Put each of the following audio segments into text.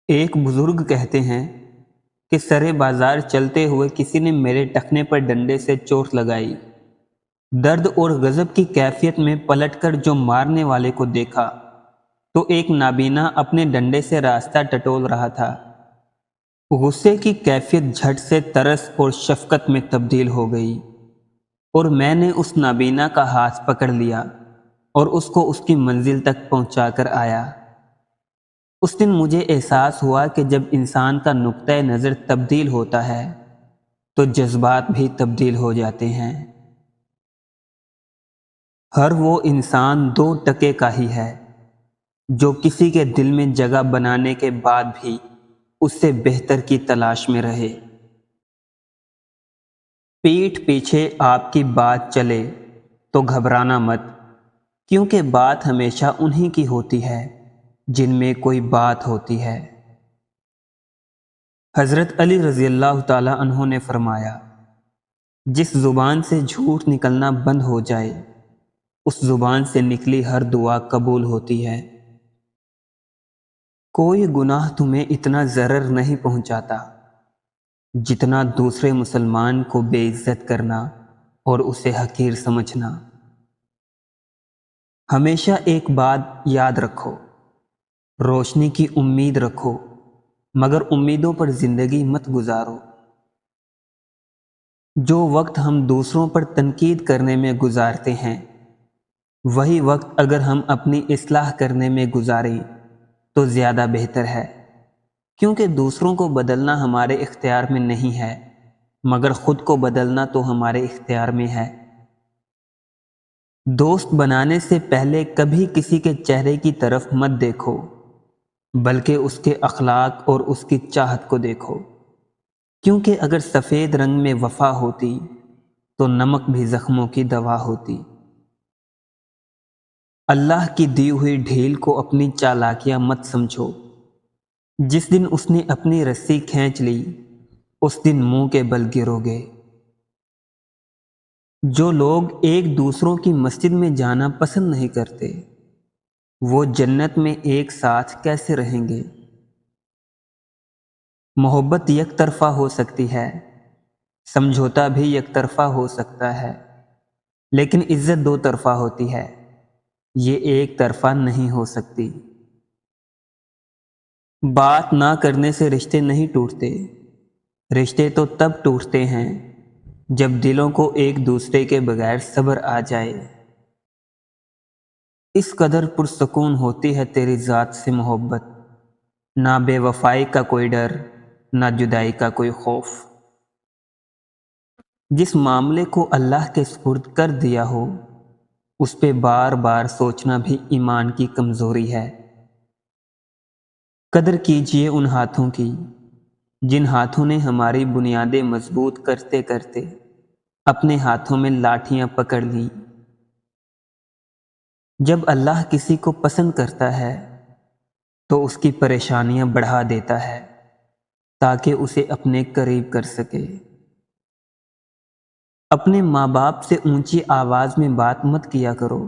ایک بزرگ کہتے ہیں کہ سرے بازار چلتے ہوئے کسی نے میرے ٹخنے پر ڈنڈے سے چوٹ لگائی۔ درد اور غضب کی کیفیت میں پلٹ کر جو مارنے والے کو دیکھا تو ایک نابینا اپنے ڈنڈے سے راستہ ٹٹول رہا تھا۔ غصے کی کیفیت جھٹ سے ترس اور شفقت میں تبدیل ہو گئی، اور میں نے اس نابینا کا ہاتھ پکڑ لیا اور اس کو اس کی منزل تک پہنچا کر آیا۔ اس دن مجھے احساس ہوا کہ جب انسان کا نقطۂ نظر تبدیل ہوتا ہے تو جذبات بھی تبدیل ہو جاتے ہیں۔ ہر وہ انسان 2 کا ہی ہے جو کسی کے دل میں جگہ بنانے کے بعد بھی اس سے بہتر کی تلاش میں رہے۔ پیٹھ پیچھے آپ کی بات چلے تو گھبرانا مت، کیونکہ بات ہمیشہ انہی کی ہوتی ہے جن میں کوئی بات ہوتی ہے۔ حضرت علی رضی اللہ تعالی عنہ نے فرمایا، جس زبان سے جھوٹ نکلنا بند ہو جائے اس زبان سے نکلی ہر دعا قبول ہوتی ہے۔ کوئی گناہ تمہیں اتنا ضرر نہیں پہنچاتا جتنا دوسرے مسلمان کو بے عزت کرنا اور اسے حقیر سمجھنا۔ ہمیشہ ایک بات یاد رکھو، روشنی کی امید رکھو مگر امیدوں پر زندگی مت گزارو۔ جو وقت ہم دوسروں پر تنقید کرنے میں گزارتے ہیں وہی وقت اگر ہم اپنی اصلاح کرنے میں گزاریں تو زیادہ بہتر ہے، کیونکہ دوسروں کو بدلنا ہمارے اختیار میں نہیں ہے مگر خود کو بدلنا تو ہمارے اختیار میں ہے۔ دوست بنانے سے پہلے کبھی کسی کے چہرے کی طرف مت دیکھو بلکہ اس کے اخلاق اور اس کی چاہت کو دیکھو، کیونکہ اگر سفید رنگ میں وفا ہوتی تو نمک بھی زخموں کی دوا ہوتی۔ اللہ کی دی ہوئی ڈھیل کو اپنی چالاکیاں مت سمجھو، جس دن اس نے اپنی رسی کھینچ لی اس دن منہ کے بل گرو گے۔ جو لوگ ایک دوسروں کی مسجد میں جانا پسند نہیں کرتے وہ جنت میں ایک ساتھ کیسے رہیں گے؟ محبت یک طرفہ ہو سکتی ہے، سمجھوتا بھی یک طرفہ ہو سکتا ہے، لیکن عزت 2 طرفہ ہوتی ہے، یہ ایک طرفہ نہیں ہو سکتی۔ بات نہ کرنے سے رشتے نہیں ٹوٹتے، رشتے تو تب ٹوٹتے ہیں جب دلوں کو ایک دوسرے کے بغیر صبر آ جائے۔ اس قدر پرسکون ہوتی ہے تیری ذات سے محبت، نہ بے وفائی کا کوئی ڈر نہ جدائی کا کوئی خوف۔ جس معاملے کو اللہ کے سپرد کر دیا ہو اس پہ بار بار سوچنا بھی ایمان کی کمزوری ہے۔ قدر کیجئے ان ہاتھوں کی جن ہاتھوں نے ہماری بنیادیں مضبوط کرتے کرتے اپنے ہاتھوں میں لاٹھیاں پکڑ لی۔ جب اللہ کسی کو پسند کرتا ہے تو اس کی پریشانیاں بڑھا دیتا ہے تاکہ اسے اپنے قریب کر سکے۔ اپنے ماں باپ سے اونچی آواز میں بات مت کیا کرو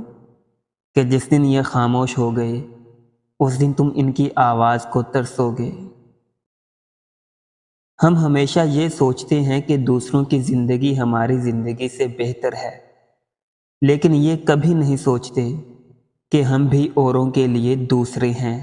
کہ جس دن یہ خاموش ہو گئے اس دن تم ان کی آواز کو ترسو گے۔ ہم ہمیشہ یہ سوچتے ہیں کہ دوسروں کی زندگی ہماری زندگی سے بہتر ہے، لیکن یہ کبھی نہیں سوچتے کہ ہم بھی اوروں کے لیے دوسرے ہیں۔